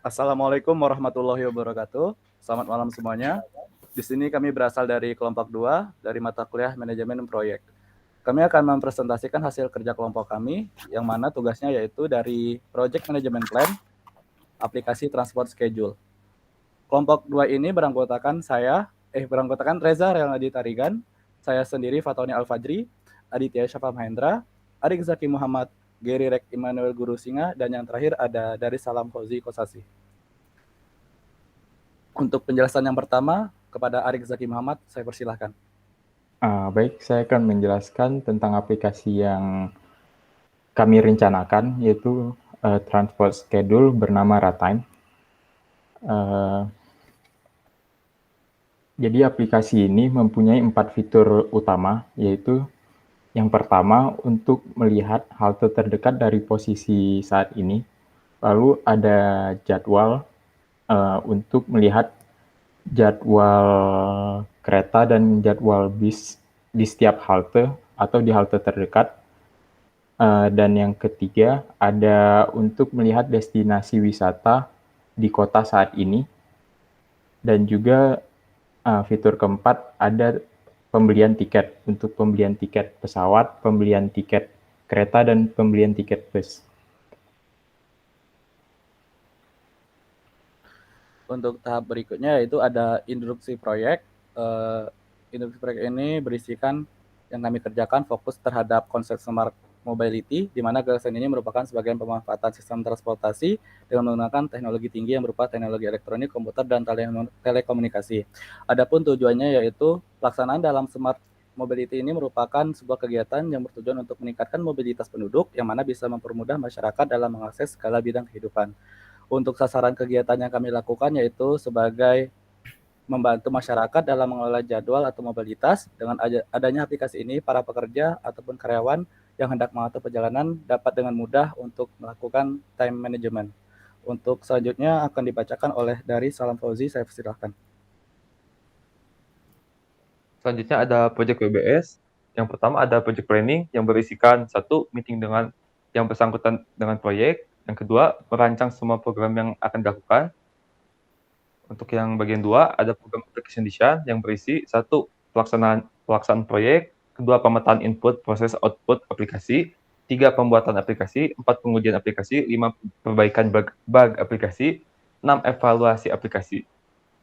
Assalamualaikum warahmatullahi wabarakatuh. Selamat malam semuanya. Di sini kami berasal dari kelompok 2 dari mata kuliah manajemen proyek. Kami akan mempresentasikan hasil kerja kelompok kami yang mana tugasnya yaitu dari Project Management Plan, aplikasi transport schedule. Kelompok 2 ini beranggotakan Reza Relnadi Tarigan, saya sendiri Fatoni Al-Fajri, Aditya Syafa Mahendra, Arik Zaki Muhammad, Gary Rek Immanuel Guru Singa, dan yang terakhir ada dari Salam Fauzi Kosasi. Untuk penjelasan yang pertama, kepada Arik Zaki Muhammad, saya persilahkan. Baik, saya akan menjelaskan tentang aplikasi yang kami rencanakan, yaitu transport schedule bernama Ratime. Jadi aplikasi ini mempunyai 4 fitur utama, yaitu yang pertama untuk melihat halte terdekat dari posisi saat ini. Lalu ada jadwal untuk melihat jadwal kereta dan jadwal bis di setiap halte atau di halte terdekat. Dan yang ketiga, ada untuk melihat destinasi wisata di kota saat ini. Dan juga fitur keempat, ada pembelian tiket untuk pembelian tiket pesawat, pembelian tiket kereta, dan pembelian tiket bus. Untuk tahap berikutnya yaitu ada instruksi proyek. Instruksi proyek ini berisikan yang kami kerjakan fokus terhadap konsep smart mobility, di mana gagasan ini merupakan sebagian pemanfaatan sistem transportasi dengan menggunakan teknologi tinggi yang berupa teknologi elektronik, komputer, dan telekomunikasi. Adapun tujuannya yaitu pelaksanaan dalam smart mobility ini merupakan sebuah kegiatan yang bertujuan untuk meningkatkan mobilitas penduduk yang mana bisa mempermudah masyarakat dalam mengakses segala bidang kehidupan. Untuk sasaran kegiatan yang kami lakukan yaitu sebagai membantu masyarakat dalam mengelola jadwal atau mobilitas. Dengan adanya aplikasi ini, para pekerja ataupun karyawan yang hendak mengatur perjalanan dapat dengan mudah untuk melakukan time management. Untuk selanjutnya akan dibacakan oleh dari Salam Fauzi, saya persilahkan. Selanjutnya ada project WBS. Yang pertama ada project planning yang berisikan satu, meeting dengan yang bersangkutan dengan proyek. Yang kedua, merancang semua program yang akan dilakukan. Untuk yang bagian dua, ada program application design yang berisi satu, pelaksanaan proyek, kedua, pemetaan input, proses, output aplikasi, tiga, pembuatan aplikasi, empat, pengujian aplikasi, lima, perbaikan bug aplikasi, enam, evaluasi aplikasi.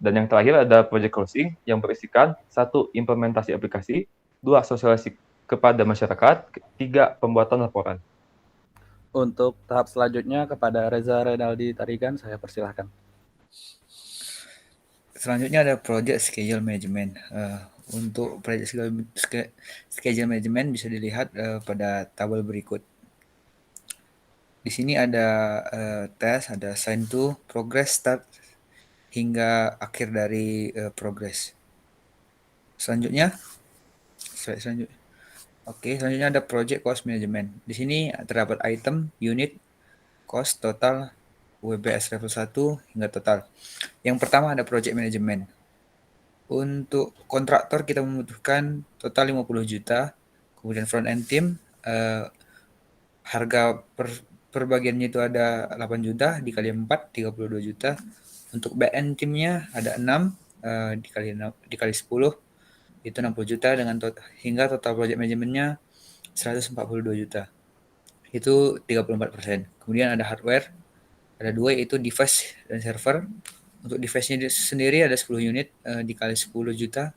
Dan yang terakhir ada project closing yang berisikan satu, implementasi aplikasi, dua, sosialisasi kepada masyarakat, tiga, pembuatan laporan. Untuk tahap selanjutnya kepada Reza Renaldi Tarigan, saya persilahkan. Selanjutnya ada project schedule management. Untuk project schedule management bisa dilihat pada tabel berikut. Di sini ada tes, ada assign to, progress, start, hingga akhir dari progress. Selanjutnya, selanjutnya. Oke, selanjutnya ada project cost management. Di sini terdapat item, unit, cost, total, WBS level 1 hingga total. Yang pertama ada project management. Untuk kontraktor kita membutuhkan total 50 juta. Kemudian front end team harga per bagiannya itu ada 8 juta dikali 4 32 juta. Untuk back end teamnya ada 6 dikali 10 itu 60 juta dengan hingga total project manajemennya 142 juta. Itu 34%. Kemudian ada hardware, ada dua yaitu device dan server. Untuk device-nya sendiri ada 10 unit dikali 10 juta.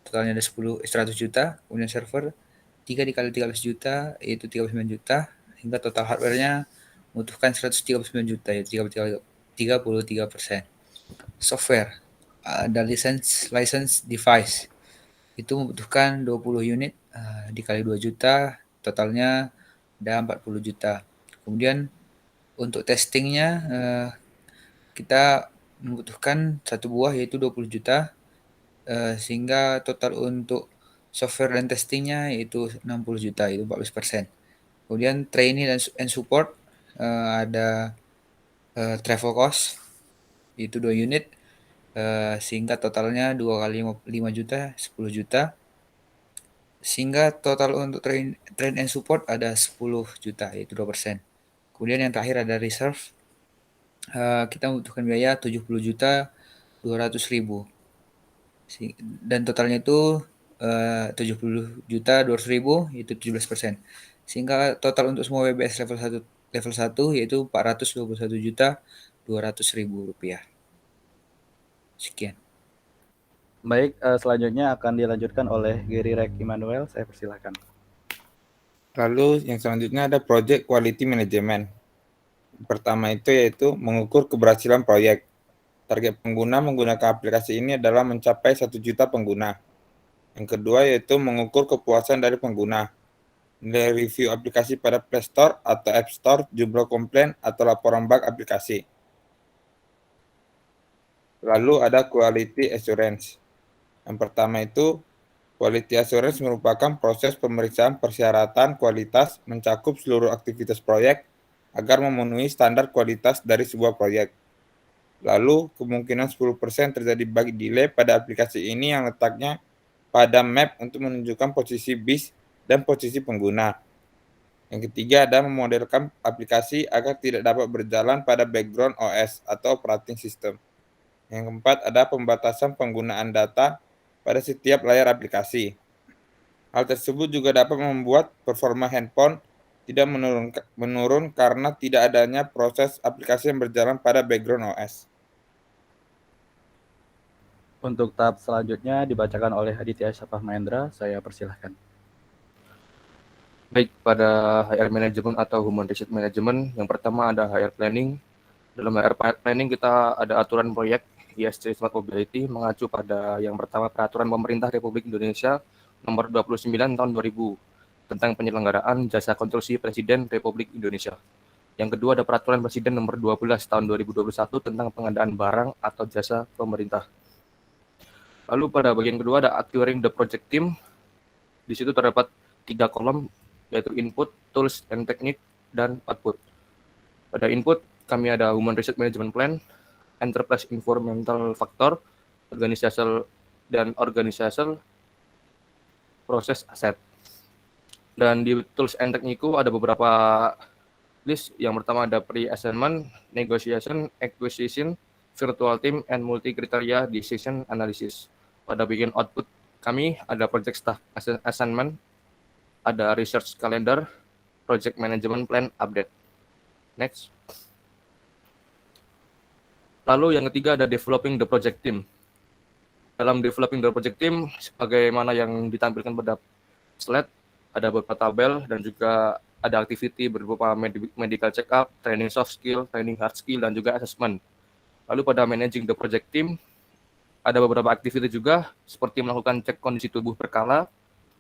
Totalnya ada 100 juta. Kemudian server 3 dikali 13 juta yaitu 39 juta. Hingga total hardware-nya membutuhkan 139 juta yaitu 33%. Software ada license device itu membutuhkan 20 unit dikali 2 juta, totalnya ada 40 juta. Kemudian untuk testingnya kita membutuhkan satu buah yaitu 20 juta, sehingga total untuk software dan testingnya yaitu 60 juta, itu 14%. Kemudian training and support ada travel cost itu 2 unit, sehingga totalnya 2 kali 5 juta 10 juta, sehingga total untuk train and support ada 10 juta yaitu 2%. Kemudian yang terakhir ada reserve kita membutuhkan biaya 70.200.000. Dan totalnya itu 70.200.000 itu 17%. Sehingga total untuk semua WBS level 1 yaitu 421.200.000 rupiah. Sekian. Baik, selanjutnya akan dilanjutkan oleh Gary Rek Immanuel. Saya persilahkan. Lalu yang selanjutnya ada Project Quality Management. Pertama itu yaitu mengukur keberhasilan proyek. Target pengguna menggunakan aplikasi ini adalah mencapai 1 juta pengguna. Yang kedua yaitu mengukur kepuasan dari pengguna. Nilai review aplikasi pada Play Store atau App Store, jumlah komplain atau laporan bug aplikasi. Lalu ada Quality Assurance. Yang pertama itu, Quality Assurance merupakan proses pemeriksaan persyaratan kualitas mencakup seluruh aktivitas proyek agar memenuhi standar kualitas dari sebuah proyek. Lalu, kemungkinan 10% terjadi bug delay pada aplikasi ini yang letaknya pada map untuk menunjukkan posisi bis dan posisi pengguna. Yang ketiga ada memodelkan aplikasi agar tidak dapat berjalan pada background OS atau operating system. Yang keempat ada pembatasan penggunaan data pada setiap layar aplikasi. Hal tersebut juga dapat membuat performa handphone tidak menurun karena tidak adanya proses aplikasi yang berjalan pada background OS. Untuk tahap selanjutnya dibacakan oleh Aditya Syafah Mahendra. Saya persilahkan. Baik, pada HR Management atau Human Resource Management, yang pertama ada HR Planning. Dalam HR Planning kita ada aturan proyek ESG Smart Mobility mengacu pada yang pertama Peraturan Pemerintah Republik Indonesia Nomor 29 Tahun 2000 tentang penyelenggaraan jasa konstruksi Presiden Republik Indonesia. Yang kedua ada Peraturan Presiden Nomor 12 Tahun 2021 tentang pengadaan barang atau jasa pemerintah. Lalu pada bagian kedua ada Acquiring the Project Team. Di situ terdapat 3 kolom, yaitu Input, Tools, and Technique, dan Output. Pada Input, kami ada Human Resource Management Plan, Enterprise Environmental Factor, Organizational Proses Aset. Dan di Tools and Technique ada beberapa list. Yang pertama ada Pre-Assignment, Negotiation, Acquisition, Virtual Team, and Multi-Criteria Decision Analysis. Pada bagian output kami ada Project Staff Assignment, ada Research Calendar, Project Management Plan Update. Next. Lalu yang ketiga ada Developing the Project Team. Dalam Developing the Project Team, sebagaimana yang ditampilkan pada slide, ada beberapa tabel dan juga ada activity berupa medical check-up, training soft skill, training hard skill, dan juga assessment. Lalu pada Managing the Project Team, ada beberapa activity juga, seperti melakukan cek kondisi tubuh berkala,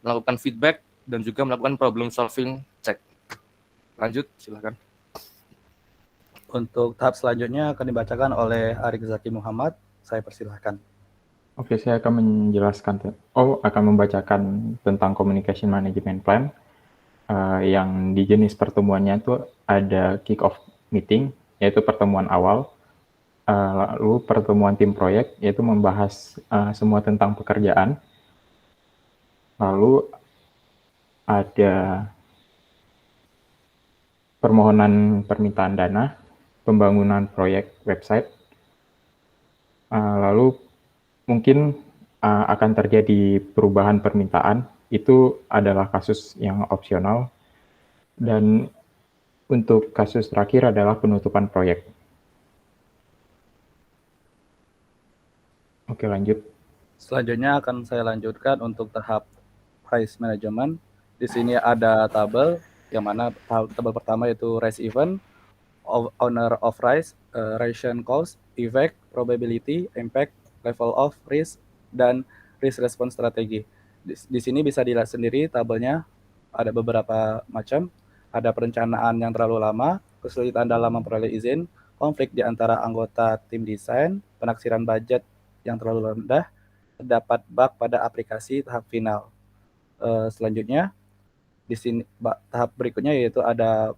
melakukan feedback, dan juga melakukan problem solving check. Lanjut, silakan. Untuk tahap selanjutnya akan dibacakan oleh Arik Zaki Muhammad. Saya persilahkan. Oke, saya akan membacakan tentang Communication Management Plan. Yang di jenis pertemuannya itu ada kick-off meeting, yaitu pertemuan awal. Lalu pertemuan tim proyek, yaitu membahas semua tentang pekerjaan. Lalu ada permohonan permintaan dana, pembangunan proyek website. Lalu mungkin akan terjadi perubahan permintaan, itu adalah kasus yang opsional. Dan untuk kasus terakhir adalah penutupan proyek. Oke, lanjut. Selanjutnya akan saya lanjutkan untuk tahap price management. Di sini ada tabel, yang mana tabel pertama itu risk event, owner of risk, ration cost, effect, probability, impact, level of risk, dan risk response strategi. Di sini bisa dilihat sendiri tabelnya, ada beberapa macam. Ada perencanaan yang terlalu lama, kesulitan dalam memperoleh izin, konflik di antara anggota tim desain, penaksiran budget yang terlalu rendah, terdapat bug pada aplikasi tahap final. Selanjutnya, di sini tahap berikutnya yaitu ada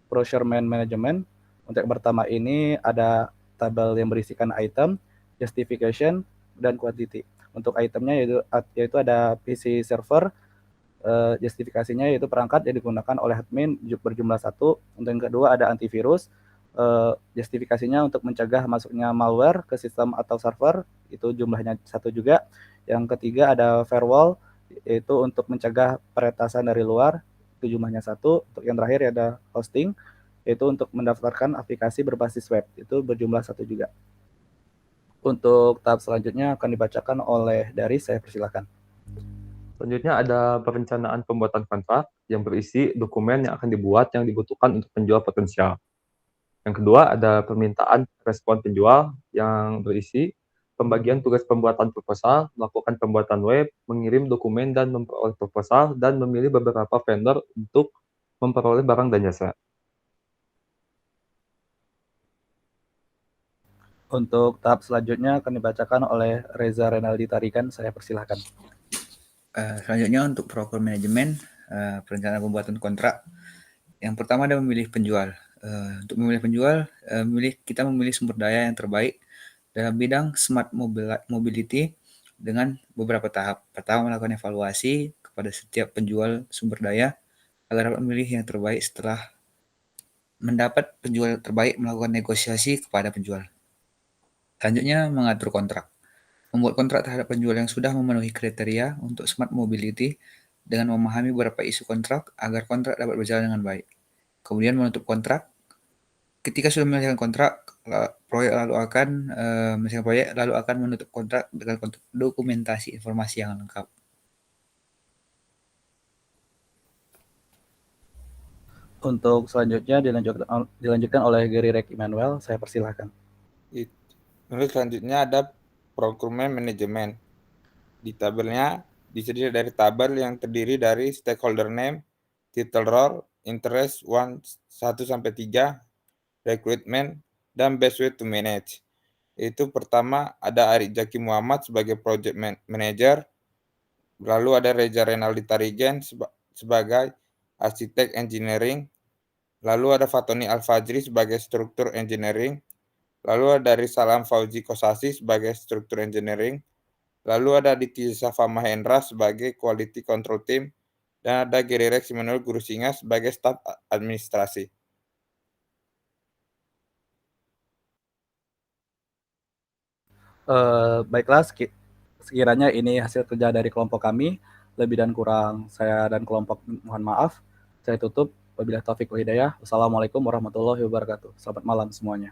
procurement management. Untuk yang pertama ini ada tabel yang berisikan item, justification, dan quantity. Untuk itemnya yaitu ada PC server, justifikasinya yaitu perangkat yang digunakan oleh admin berjumlah 1. Untuk yang kedua ada antivirus, justifikasinya untuk mencegah masuknya malware ke sistem atau server, itu jumlahnya 1 juga. Yang ketiga ada firewall, yaitu untuk mencegah peretasan dari luar, itu jumlahnya 1. Untuk yang terakhir ada hosting, yaitu untuk mendaftarkan aplikasi berbasis web, itu berjumlah 1 juga. Untuk tahap selanjutnya akan dibacakan oleh Dari, saya persilakan. Selanjutnya ada perencanaan pembuatan kontrak yang berisi dokumen yang akan dibuat yang dibutuhkan untuk penjual potensial. Yang kedua ada permintaan respon penjual yang berisi pembagian tugas pembuatan proposal, melakukan pembuatan web, mengirim dokumen dan memperoleh proposal, dan memilih beberapa vendor untuk memperoleh barang dan jasa. Untuk tahap selanjutnya akan dibacakan oleh Reza Renaldi Tarigan, saya persilahkan. Selanjutnya untuk program manajemen, perencanaan pembuatan kontrak. Yang pertama ada memilih penjual. Untuk memilih penjual, kita memilih sumber daya yang terbaik dalam bidang smart mobility dengan beberapa tahap. Pertama, melakukan evaluasi kepada setiap penjual sumber daya agar dapat memilih yang terbaik. Setelah mendapat penjual terbaik, melakukan negosiasi kepada penjual. Selanjutnya, mengatur kontrak. Membuat kontrak terhadap penjual yang sudah memenuhi kriteria untuk smart mobility dengan memahami beberapa isu kontrak agar kontrak dapat berjalan dengan baik. Kemudian menutup kontrak. Ketika sudah menyelesaikan kontrak, proyek lalu akan menutup kontrak dengan dokumentasi informasi yang lengkap. Untuk selanjutnya dilanjutkan oleh Gary Rek Immanuel, saya persilahkan. Lalu selanjutnya ada procurement management. Di tabelnya disediakan dari tabel yang terdiri dari stakeholder name, title role, interest 1 sampai 3, recruitment, dan best way to manage. Itu pertama ada Ari Jaki Muhammad sebagai project manager, lalu ada Reza Renaldi Tarigan sebagai arsitek engineering, lalu ada Fatoni Al-Fajri sebagai struktur engineering, lalu ada Risalam Fauzi Kosasi sebagai struktur engineering, lalu ada Aditya Safa Mahendra sebagai quality control team, dan ada Gary Rex Immanuel Guru Singa sebagai staf administrasi. Baiklah, sekiranya ini hasil kerja dari kelompok kami, lebih dan kurang saya dan kelompok mohon maaf. Saya tutup. Wabillahi taufiq wal hidayah. Wassalamualaikum warahmatullahi wabarakatuh. Selamat malam semuanya.